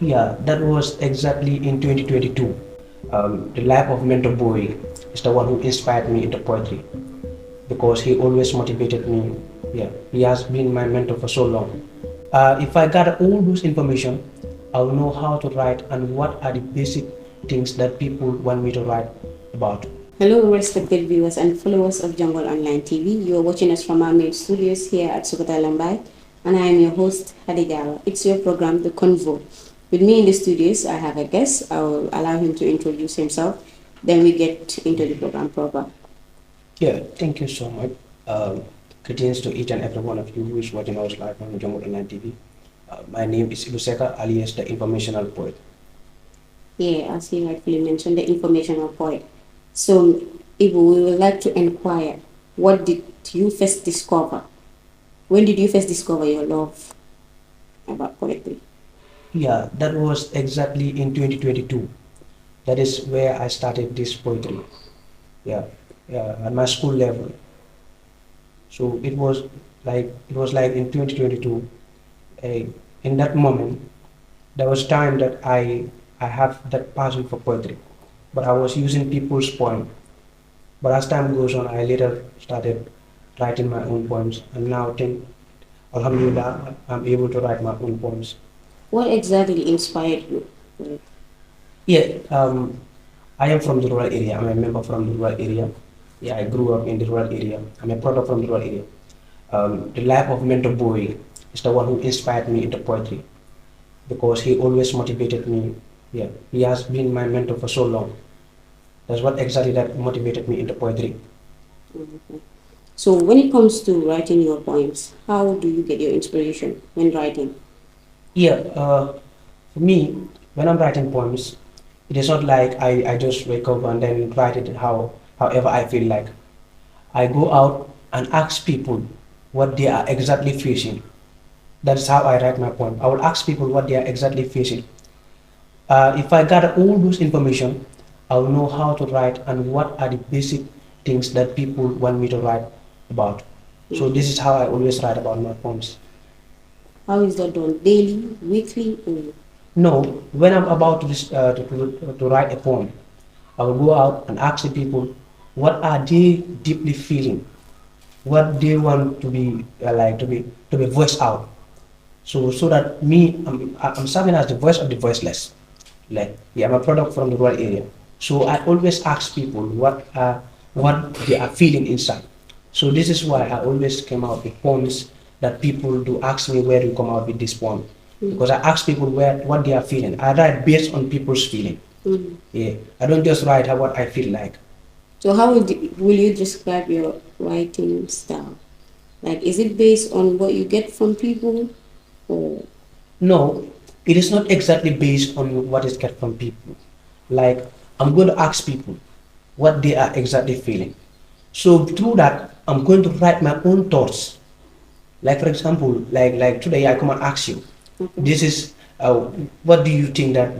Yeah, that was exactly in 2022. The life of mentor boy is the one who inspired me into poetry because he always motivated me. Yeah, he has been my mentor for so long. If I gather all those information, I will know how to write and what are the basic things that people want me to write about. Hello, respected viewers and followers of Jungle Online TV. You are watching us from our main studios here at Sukota Lambai, and I am your host, Hadigawa. It's your program, The Convo. With me in the studios, I have a guest. I will allow him to introduce himself. Then we get into the program proper. Yeah, thank you so much. Um, Greetings to each and every one of you who is watching us live on Jungle Online TV. My name is Iluseka, alias the Informational Poet. Yeah, as he rightfully mentioned, the informational point. So, Ibu, we would like to inquire, what did you first discover? When did you first discover your love about poetry? Yeah, that was exactly in 2022. That is where I started this poetry. Yeah, yeah, at my school level. So it was like in 2022. In that moment, there was time that I have that passion for poetry, but I was using people's poem. But as time goes on, I later started writing my own poems, and now think, Alhamdulillah, I'm able to write my own poems. What exactly inspired you? Yeah, I am from the rural area. I'm a member from the rural area. Yeah, I grew up in the rural area. I'm a product from the rural area. The life of mentor boy is the one who inspired me into poetry because he always motivated me. Yeah, he has been my mentor for so long. That's what exactly that motivated me into poetry. Mhm. So, when it comes to writing your poems, how do you get your inspiration when writing? Yeah, for me, when I'm writing poems, it is not like I just wake up and then write it however I feel like. I go out and ask people what they are exactly facing. That's how I write my poem. I will ask people what they are exactly facing. If I gather all those information, I will know how to write and what are the basic things that people want me to write about. So this is how I always write about my poems. How is that done? Daily, weekly, or No, when I'm about to write a poem, I will go out and ask the people what are they deeply feeling, what they want to be to be voiced out. So that me, I'm serving as the voice of the voiceless. Like, yeah, I'm a product from the rural area. So I always ask people what they are feeling inside. So this is why I always came out with poems that people do ask me where do you come out with this poem. Because I ask people what they are feeling. I write based on people's feeling. Mhm. Yeah. I don't just write what I feel like. So how will you describe your writing style? Like, is it based on what you get from people, or No, it is not exactly based on what is get from people. Like, I'm going to ask people what they are exactly feeling. So through that, I'm going to write my own thoughts. Like for example, like today I come and ask you, okay. this is what do you think that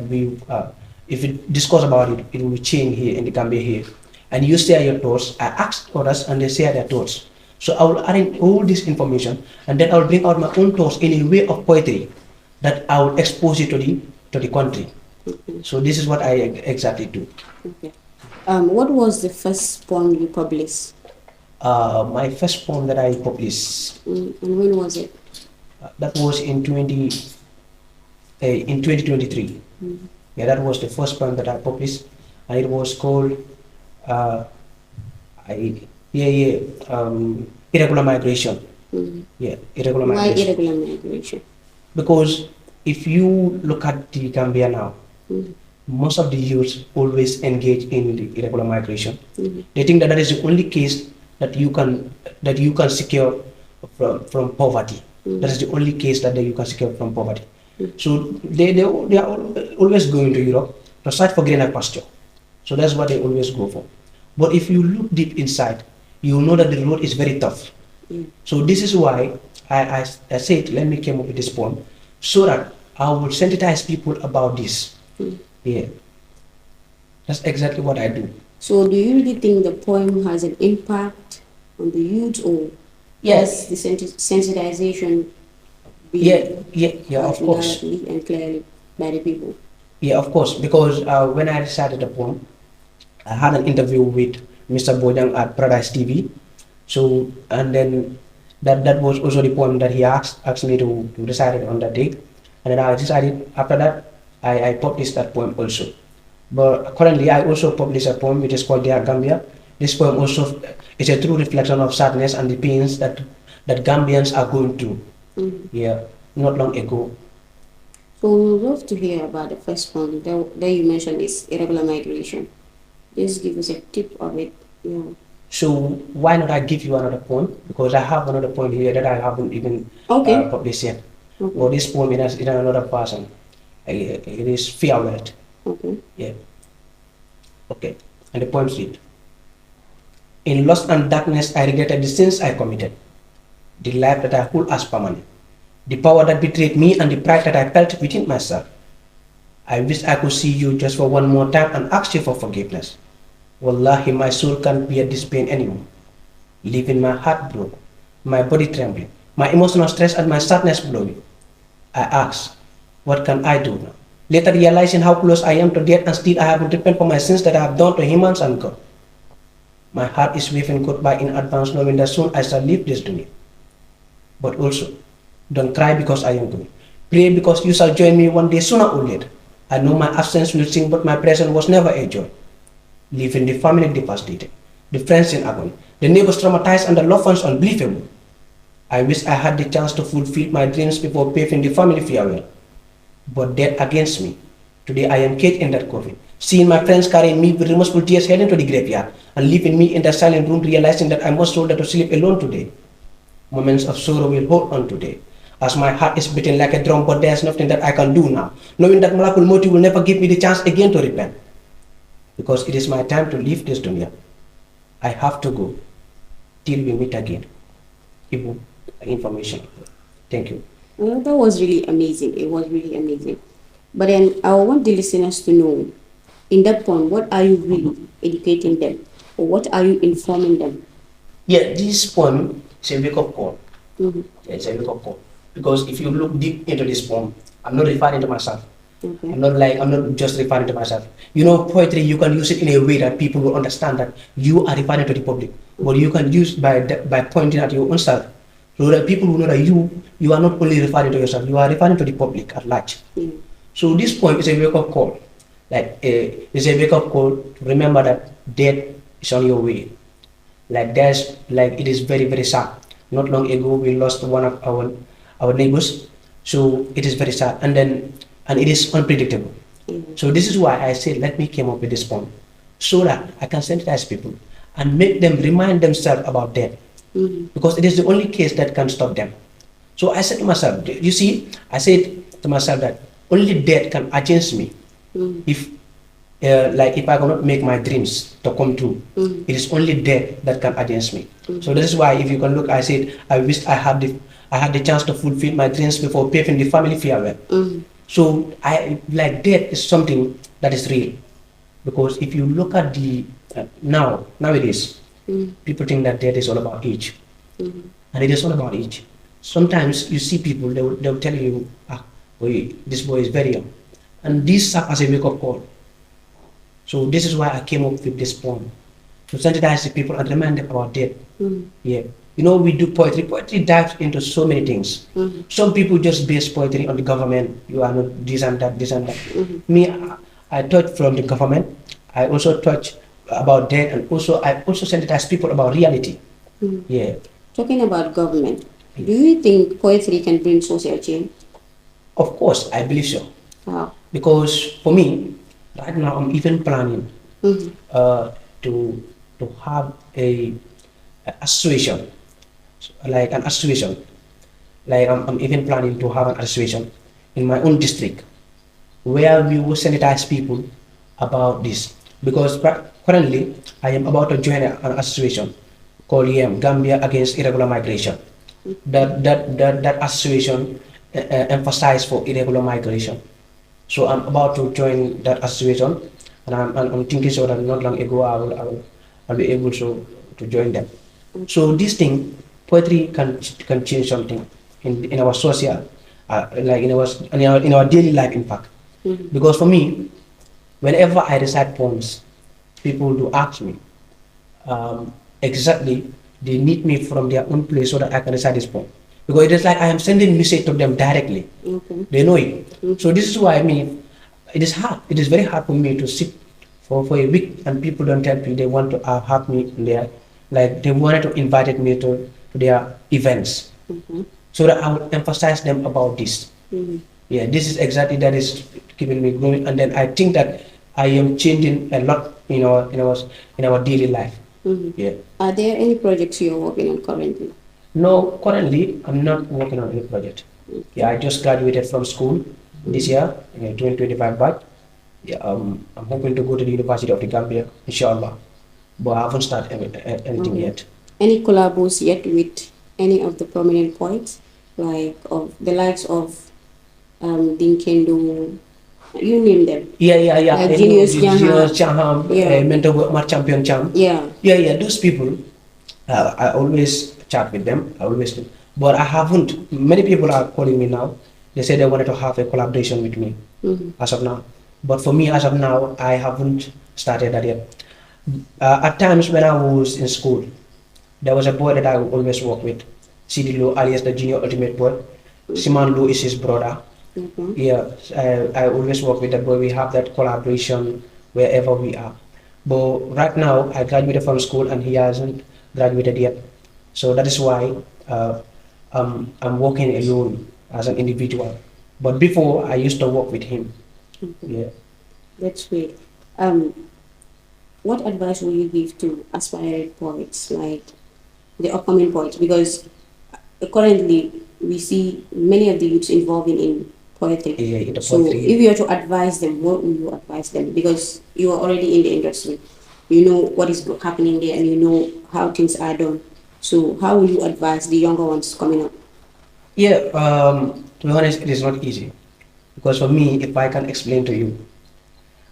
if we discuss about it, it will change here in the Gambia here, and you share your thoughts. I ask others and they share their thoughts. So I will arrange all this information and then I will bring out my own thoughts in a way of poetry that I will expose it to the country. Okay. So this is what I exactly do. Okay. What was the first poem you published? My first poem that I published, And when was it? that was in 2023. Mm. Yeah, that was the first poem that I published, and it was called uh, I yeah yeah irregular migration. Mm. Yeah, irregular Why migration. irregular migration? Because if you look at the Gambia now, Mm. most of the youths always engage in the irregular migration. Mm. They think that that is the only case that you can secure from poverty. That is Mm. the only case that you can secure from poverty. Mm. So they are always going to Europe to search for greener pasture. So that's what they always go for. But if you look deep inside, you know that the road is very tough. Mm. So this is why I said, let me come up with this poem so that I will sensitize people about this. Mm. Yeah, that's exactly what I do. So, do you really think the poem has an impact on the youth, or Yeah, has the sensitization yeah, been yeah, yeah, of quite course. largely and clearly? by the people? Yeah, of course, because when I recited the poem, I had an interview with Mr. Bojang at Paradise TV. So, and then that was also the poem that he asked me to recite it on that day. And then I decided after that, I published that poem also. But currently, I also publish a poem which is called Dear Gambia. This poem also is a true reflection of sadness and the pains that Gambians are going through. Mhm. Yeah, not long ago. So we would love to hear about the first one that you mentioned is irregular migration. Just give us a tip of it. Yeah. So why not I give you another poem? Because I have another poem here that I haven't even Okay. published yet. Okay. Or this poem is another person. It is farewell. Okay. Yeah. Okay. And the poem read: In lust and darkness, I regretted the sins I committed, the life that I hold as permanent, the power that betrayed me, and the pride that I felt within myself. I wish I could see you just for one more time and ask you for forgiveness. Wallahi, my soul can't bear this pain anymore, leaving my heart broken, my body trembling, my emotional stress and my sadness blowing. I ask, what can I do now? Later realizing how close I am to death and still I haven't repented for my sins that I have done to humans and God. My heart is waving goodbye in advance knowing that soon I shall leave this dunya. But also, don't cry because I am going. Pray because you shall join me one day sooner or later. I know my absence will sting, but my presence was never a joy. Leaving the family devastated, the friends in agony, the neighbors traumatized, and the loved ones unbelievable. I wish I had the chance to fulfill my dreams before paving the family farewell. But death against me. Today I am caged in that coffin, seeing my friends carrying me with remorseful tears heading to the graveyard, and leaving me in that silent room realizing that I must shoulder to sleep alone today. Moments of sorrow will hold on today, as my heart is beating like a drum, but there's nothing that I can do now, knowing that Malakul Moti will never give me the chance again to repent, because it is my time to leave this dunya. I have to go till we meet again. Give information. Thank you. Well, that was really amazing. It was really amazing. But then I want the listeners to know, in that point, what are you really educating them? Or what are you informing them? Yeah, this poem is a wake up call. Mm-hmm. Yeah, it's a wake up call. Because if you look deep into this poem, I'm not referring to myself. Okay. I'm not just referring to myself. You know, poetry, you can use it in a way that people will understand that you are referring to the public. But you can use by pointing at your own self. So that people will know that you are not only referring to yourself, you are referring to the public at large. Yeah. So this poem is a wake up call. It's a wake up call to remember that death is on your way. It is very, very sad. Not long ago we lost one of our neighbors. So it is very sad. And it is unpredictable. Yeah. So this is why I said let me come up with this poem. So that I can sensitize people and make them remind themselves about death. Mm-hmm. Because it is the only case that can stop them. So I said to myself, you see, I said to myself that only death can against me Mm-hmm. if if I cannot make my dreams to come true. Mm-hmm. It is only death that can against me. Mm-hmm. So this is why if you can look, I said I wish I had the chance to fulfill my dreams before paving the family farewell. Mm-hmm. So I like death is something that is real. Because if you look at the nowadays, Mm-hmm. people think that death is all about age. Mm-hmm. And it is all about age. Sometimes you see people, they'll tell you, boy, this boy is very young. And this serves as a wake up call. So this is why I came up with this poem. To sensitize the people and remind them about death. Mm-hmm. Yeah. You know, we do poetry. Poetry dives into so many things. Mm-hmm. Some people just base poetry on the government. You are not this and that, this and that. Mm-hmm. Me, I touch from the government. I also touch about death, and also I also sensitize people about reality. Mm-hmm. Yeah. Talking about government, do you think poetry can bring social change? Of course, I believe so. How? Because for me, right now I'm even planning Mm-hmm. uh, to to have a association, like an association. Like I'm even planning to have an association in my own district where we will sensitize people about this. Because currently I am about to join an association called Gambia Against Irregular Migration. That association emphasize for irregular migration. So I'm about to join that association, and I'm thinking so that not long ago I'll be able to join them. So this thing, poetry can change something in our social, like in our daily life, in fact. Mm-hmm. Because for me, whenever I recite poems, people do ask me exactly they need me from their own place so that I can recite this poem. Because it is like I am sending message to them directly. Okay. They know it. So Mm-hmm. this is why I mean it is hard. It is very hard for me to sit for a week and people don't tell me they want to have me there. Like they wanted to invite me to their events Mm-hmm. so that I would emphasize them about this. Mm-hmm. Yeah, this is exactly that is keeping me growing, and then I think that I am changing a lot in our daily life. Mm-hmm. Yeah. Are there any projects you're working on currently? No, currently I'm not working on any project. Yeah, Okay. I just graduated from school this Mm-hmm. year, 2025 batch. Yeah, I'm hoping to go to the University of the Gambia, inshallah. But I haven't started anything Okay. yet. Any collabos yet with any of the prominent poets, like of the likes of Dinkendo, you name them, Yeah. like I know Genius the Genius Jaha. Cham, Yeah, Mentor Work Champion Cham. yeah. Yeah. Those people, I always chat with them. I always do. But I haven't. Many people are calling me now. They say they wanted to have a collaboration with me Mm-hmm. as of now. But for me, as of now, I haven't started that yet. At times when I was in school, there was a boy that I would always work with, CD Low, alias the junior ultimate boy. Mm-hmm. Siman Low is his brother. Okay. Yeah, I always work with that boy. We have that collaboration wherever we are. But right now, I graduated from school and he hasn't graduated yet. So that is why I'm working alone as an individual. But before, I used to work with him. Okay. Yeah. That's great. Um, what advice will you give to aspiring poets, like the upcoming poets? Because currently we see many of the youths involving in poetry. Yeah, in the So if poetry. you are to advise them, what will you advise them? Because you are already in the industry, you know what is happening there, and you know how things are done. So how will you advise the younger ones coming up? Yeah, to be honest, it is not easy. Because for me, if I can explain to you,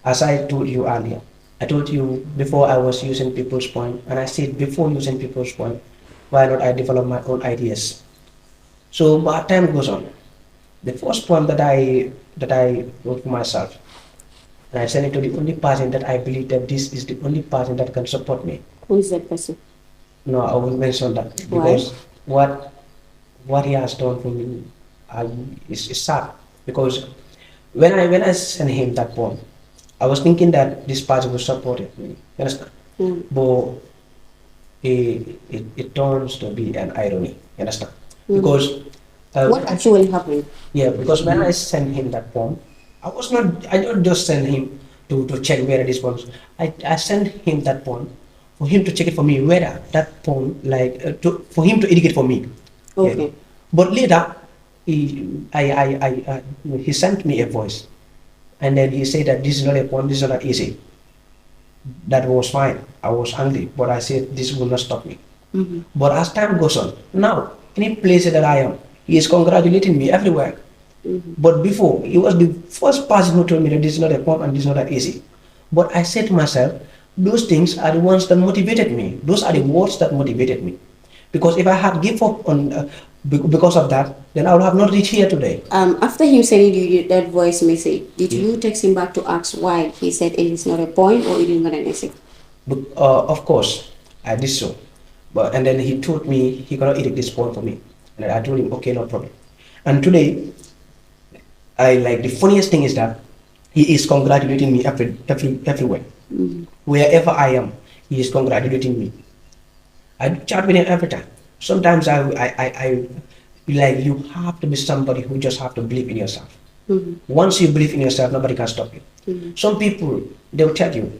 as I told you earlier, I told you before I was using people's point, and I said before using people's point, why not I develop my own ideas? So, but time goes on. The first point that I wrote for myself, and I sent it to the only person that I believe that this is the only person that can support me. Who is that person? No, I won't mention that Why? because what he has done for me is sad. Because when I sent him that poem, I was thinking that this person would support it. You understand? Mm. But it turns to be an irony. You understand? Mm. Because What actually happened? yeah, because when I sent him that poem, I don't just send him to check whether this poem. I sent him that poem for him to check it for me whether that poem for him to educate for me. Yeah. Okay. But later he sent me a voice and then he said that this is not a poem, this is not easy. That was fine. I was angry, but I said this will not stop me. Mm-hmm. But as time goes on, now any place that I am, he is congratulating me everywhere. Mm-hmm. But before, he was the first person who told me that this is not a poem and this is not that easy. But I said to myself, those things are the ones that motivated me. Those are the words that motivated me. Because if I had give up on because of that, then I would have not reached here today. After him sending you that voice message, did Yeah. you text him back to ask why he said it is not a point or it is not an essay? But, of course, I did so. But and then he told me he cannot edit this poem for me. And I told him, okay, no problem. And today, I like the funniest thing is that he is congratulating me everywhere. Mm-hmm. Wherever I am, he is congratulating me. I chat with him every time. Sometimes I like you have to be somebody who just have to believe in yourself. Mm-hmm. Once you believe in yourself, nobody can stop you. Mm-hmm. Some people they will tell you,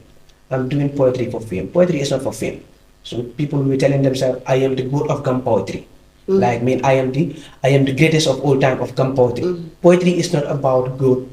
I'm doing poetry for fame. Poetry is not for fame. So people will be telling themselves, I am the god of gum poetry. Mm-hmm. Like mean I am the greatest of all time of gum poetry. Mm-hmm. Poetry is not about good.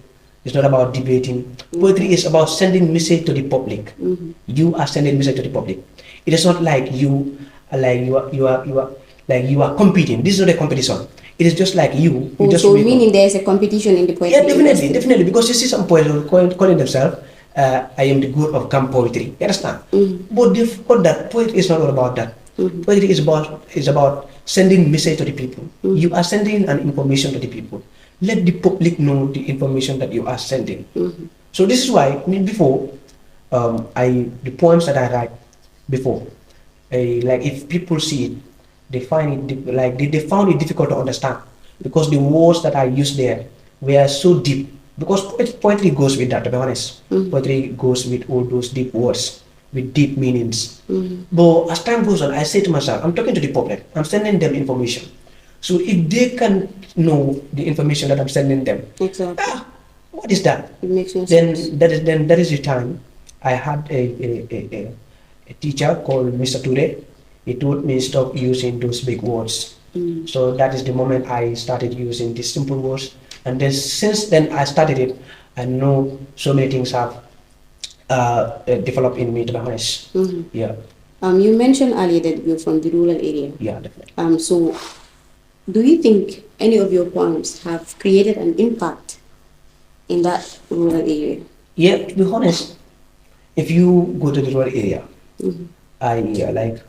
It's not about debating. Poetry is about sending message to the public. Mm-hmm. You are sending message to the public. It is not like you are competing. This is not a competition. It is just like you. You Oh, just so wake up. meaning there is a competition in the Yeah, poetry definitely, industry. definitely. Because you see some poets who calling themselves, I am the god of gum poetry. You understand? Mm-hmm. But they forgot that poetry is not all about that. Mm-hmm. Poetry is about sending message to the people. Mm-hmm. You are sending an information to the people. let the public know the information that you are sending. Mm-hmm. So this is why, I mean, before, the poems that I write before, like if people see it, they find it like they found it difficult to understand because the words that I used there were so deep. Because poetry goes with that, to be honest. Mm-hmm. Poetry goes with all those deep words, with deep meanings. Mm-hmm. But as time goes on, I say to myself, I'm talking to the public, I'm sending them information. So if they can know the information that I'm sending them, Exactly. ah, what is that? It makes no sense. Then that is the time I had a teacher called Mr. Ture. He told me stop using those big words. Mm. So that is the moment I started using these simple words. And then since then I started it, I know so many things have developed in me, to be honest. Mm-hmm. Yeah, You mentioned earlier that you're from the rural area. yeah, definitely. So do you think any of your poems have created an impact in that rural area? Yeah, to be honest, if you go to the rural area, Mm-hmm. I like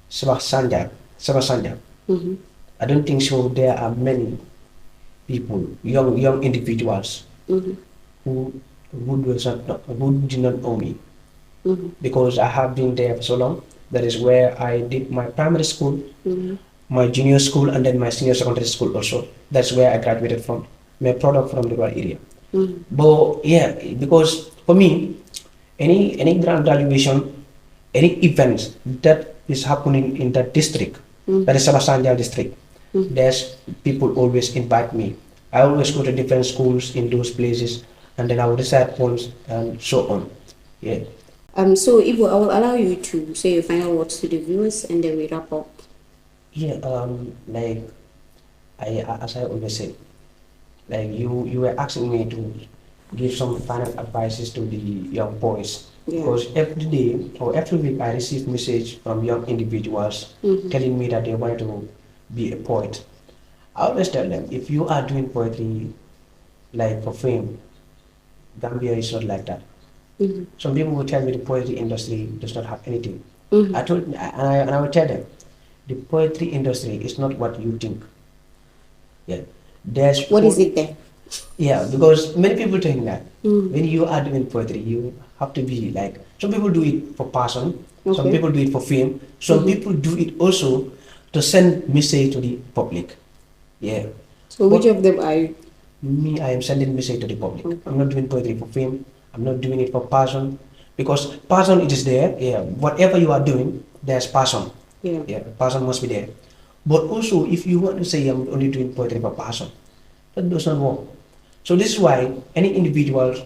Sabah Sanjak. Mm-hmm. I don't think so. There are many people, young individuals Mm-hmm. who who did not know me Mm-hmm. because I have been there for so long. That is where I did my primary school, Mm-hmm. my junior school, and then my senior secondary school also. That's where I graduated from. My product from the rural area. Mm-hmm. But yeah, because for me, any grand graduation, any events that is happening in that district, that is Sabasanja district, Mm-hmm. there's people always invite me. I always go to different schools in those places, and then I will recite poems and so on. Yeah, So Ivo, I will allow you to say your final words to the viewers and then we wrap up. yeah. Like as I always say, like you were asking me to give some final advices to the young boys Yeah. because every day or every week I receive message from young individuals Mm-hmm. telling me that they want to be a poet. I always tell them if you are doing poetry like for fame, Gambia is not like that. Mm-hmm. Some people will tell me the poetry industry does not have anything. Mm-hmm. And I will tell them the poetry industry is not what you think. Yeah, there's What is it then? yeah, because many people think that Mm. when you are doing poetry, you have to be like some people do it for passion, some Okay. people do it for fame, some Mhm. people do it also to send message to the public. Yeah, So which but of them are you? me, I am sending message to the public. Okay. I'm not doing poetry for fame. I'm not doing it for passion, because passion it is there. Yeah, whatever you are doing, there's passion. Yeah. Yeah, passion must be there. But also, if you want to say I'm only doing poetry for passion, that does not work. So this is why any individual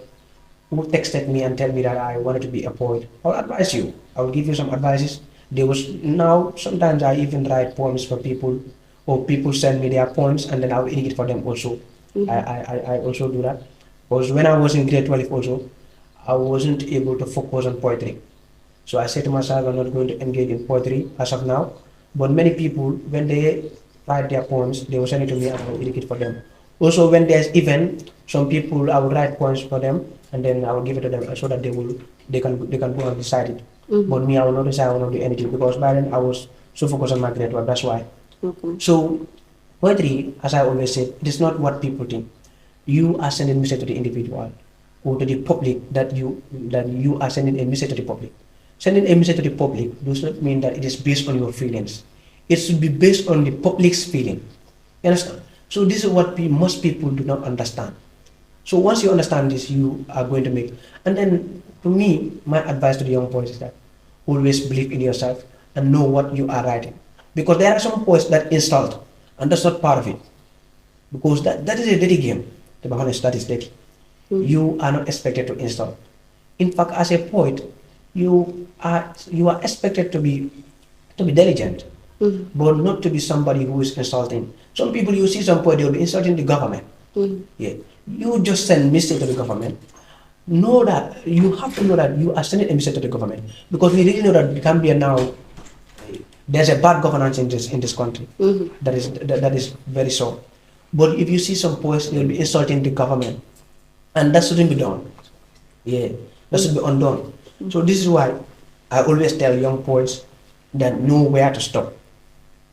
who texted me and tell me that I wanted to be a poet, I'll advise you. I will give you some advices. There was now sometimes I even write poems for people, or people send me their poems and then I will edit it for them also. Mhm. I also do that. Because when I was in grade 12 also, I wasn't able to focus on poetry. So I said to myself, I'm not going to engage in poetry as of now. But many people, when they write their poems, they will send it to me and I will edit it for them. Also, when there's event, some people I will write poems for them and then I will give it to them so that they can go and decide it. Mhm. But me, I will not decide. I will not do anything because by then I was so focused on my grade 12. That's why. Okay. So poetry, as I always say, it is not what people think. You are sending a message to the individual or to the public that you are sending a message to the public. Sending a message to the public does not mean that it is based on your feelings. It should be based on the public's feeling. You understand? So this is what most people do not understand. So once you understand this, you are going to make. And then, to me, my advice to the young boys is that always believe in yourself and know what you are writing. Because there are some poets that insult, and that's not part of it. Because that is a dirty game. To be honest, that is dirty. Mm. You are not expected to insult. In fact, as a poet, you are expected to be diligent, Mhm. but not to be somebody who is insulting. Some people you see some poet they will be insulting the government. Mhm. Yeah, you just send message to the government. Know that you have to know that you are sending a message to the government because we really know that Gambia now there's a bad governance in this country. Mhm. That is very so. But if you see some poets, they will be insulting the government, and that shouldn't be done. Yeah, that should be undone. So this is why I always tell young poets that know where to stop.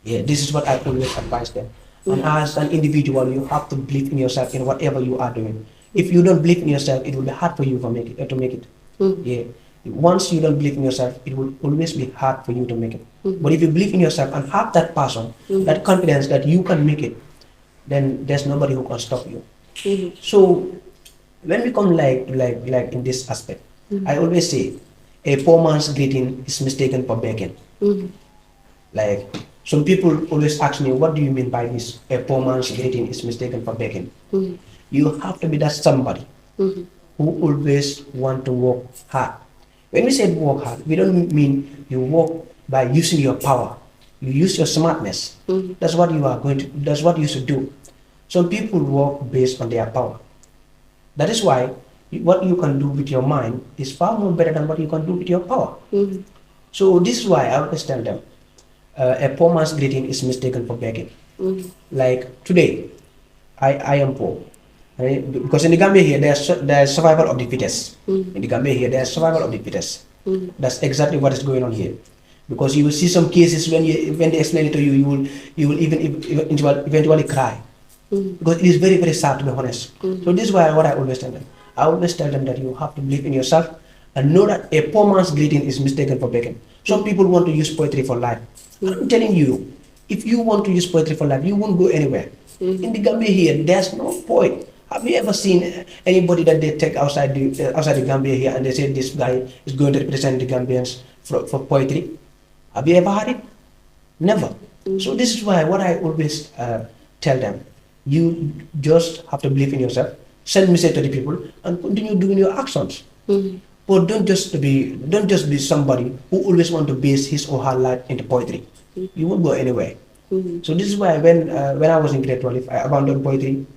Yeah, this is what I always advise them. And as an individual, you have to believe in yourself in whatever you are doing. If you don't believe in yourself, it will be hard for you to make it. Yeah. Once you don't believe in yourself, it will always be hard for you to make it. But if you believe in yourself and have that passion, that confidence that you can make it, then there's nobody who can stop you. So when we come like in this aspect, I always say a poor man's greeting is mistaken for begging. Like some people always ask me, what do you mean by this? A poor man's greeting is mistaken for begging. You have to be that somebody who always want to work hard. When we say work hard, we don't mean you work by using your power. You use your smartness. That's what you are going to. That's what you should do. Some people work based on their power. That is why what you can do with your mind is far more better than what you can do with your power. So this is why I always tell them, a poor man's greeting is mistaken for begging. Like today, I am poor. Right? Because in the Gambia here, there's survival of the fittest. In the Gambia here, there's survival of the fittest. That's exactly what is going on here. Because you will see some cases when they explain it to you, you will even eventually cry. Because it is very, very sad, to be honest. So this is why what I always tell them. I always tell them that you have to believe in yourself and know that a poor man's greeting is mistaken for begging. Some people want to use poetry for life. I'm telling you, if you want to use poetry for life, you won't go anywhere. In the Gambia here, there's no poet. Have you ever seen anybody that they take outside the Gambia here and they say this guy is going to represent the Gambians for poetry? Have you ever had it? Never. So this is why what I always tell them, you just have to believe in yourself, send message to the people, and continue doing your actions. But don't just be somebody who always want to base his or her life into poetry. You won't go anywhere. So this is why when I was in grade 12, I abandoned poetry.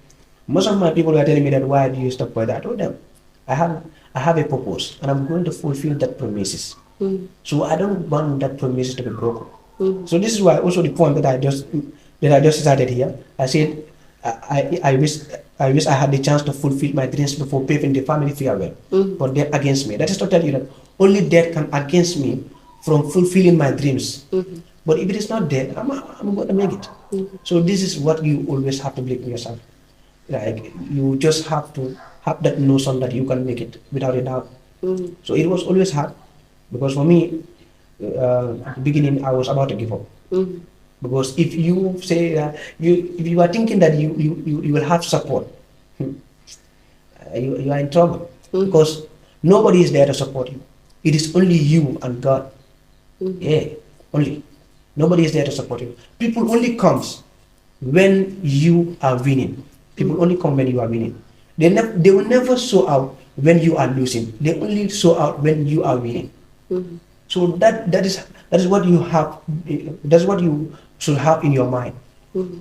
Most of my people were telling me that why do you stop poetry? I told them, I have a purpose and I'm going to fulfill that promises. So I don't want that promise to be broken. So this is why also the point that I just started here. I said I wish I had the chance to fulfill my dreams before paving the family farewell. But they're against me. That is to tell you that only death can against me from fulfilling my dreams. But if it is not death, I'm going to make it. So this is what you always have to believe in yourself. Like you just have to have that notion that you can make it without a doubt. So it was always hard because for me, at the beginning, I was about to give up. Because if you say if you are thinking that you will have support, you are in trouble because nobody is there to support you. It is only you and God. Yeah, only. Nobody is there to support you. People only comes when you are winning. People only come when you are winning. They will never show out when you are losing. They only show out when you are winning. So that is what you have. That's what you should have in your mind.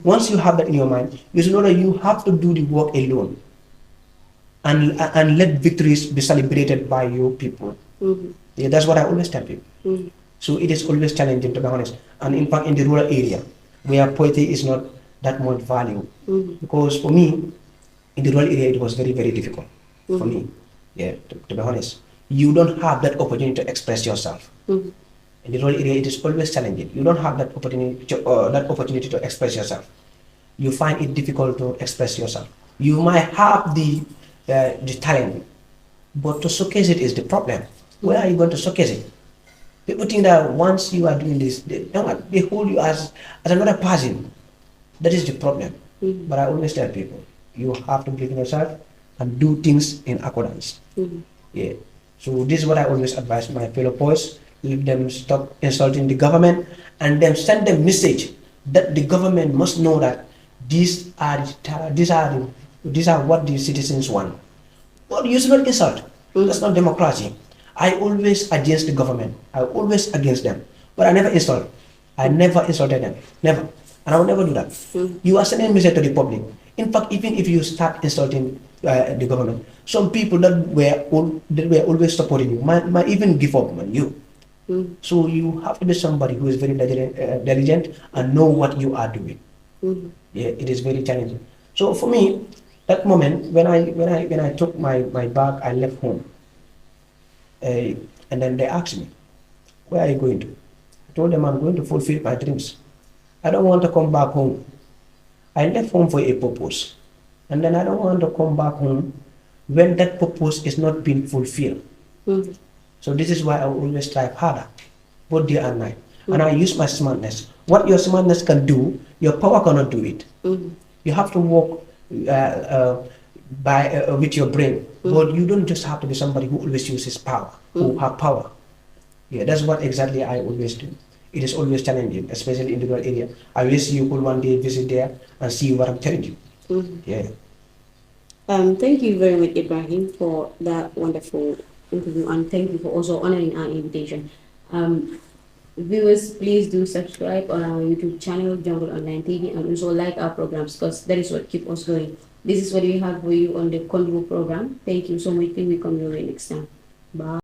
Once you have that in your mind, you should know that you have to do the work alone, and let victories be celebrated by your people. Yeah, that's what I always tell people. So it is always challenging, to be honest. And in fact, in the rural area, where poetry is not that much value, because for me, in the rural area, it was very, very difficult for me. Yeah, to be honest, you don't have that opportunity to express yourself. In the rural area, it is always challenging. You don't have that opportunity to express yourself. You find it difficult to express yourself. You might have the talent, but to showcase it is the problem. Where are you going to showcase it? People think that once you are doing this, they hold you as another person. That is the problem. But I always tell people, you have to believe in yourself and do things in accordance. Yeah. So this is what I always advise my fellow poets. Let them stop insulting the government and then send them message that the government must know that these are what the citizens want. But you should not insult. That's not democracy. I always against the government. I always against them. But I never insult. I never insulted them. Never. And I will never do that. You are sending a message to the public. In fact, even if you start insulting the government, some people that were always supporting you might even give up on you. So you have to be somebody who is very diligent and know what you are doing. Yeah, it is very challenging. So for me, that moment when I took my bag, I left home, and then they asked me, "Where are you going to?" I told them I'm going to fulfill my dreams. I don't want to come back home I left home for a purpose, and then I don't want to come back home when that purpose is not being fulfilled. Mm-hmm. So this is why I will always strive harder, both day and night. And I Mm-hmm. use my smartness. What your smartness can do, your power cannot do it. Mm-hmm. You have to work with your brain, but you don't just have to be somebody who always uses power, who Mm-hmm. have power. Yeah, that's what exactly I always do. It is always challenging, especially in the rural area. I wish you could one day visit there and see what I'm telling you. Mm-hmm. Yeah. Thank you very much, Ibrahim, for that wonderful interview, and thank you for also honoring our invitation. Um, Viewers, please do subscribe on our YouTube channel, Jungle Online TV, and also like our programs because that is what keep us going. This is what we have for you on the Convo program. Thank you so much. Till we come your way next time. Bye.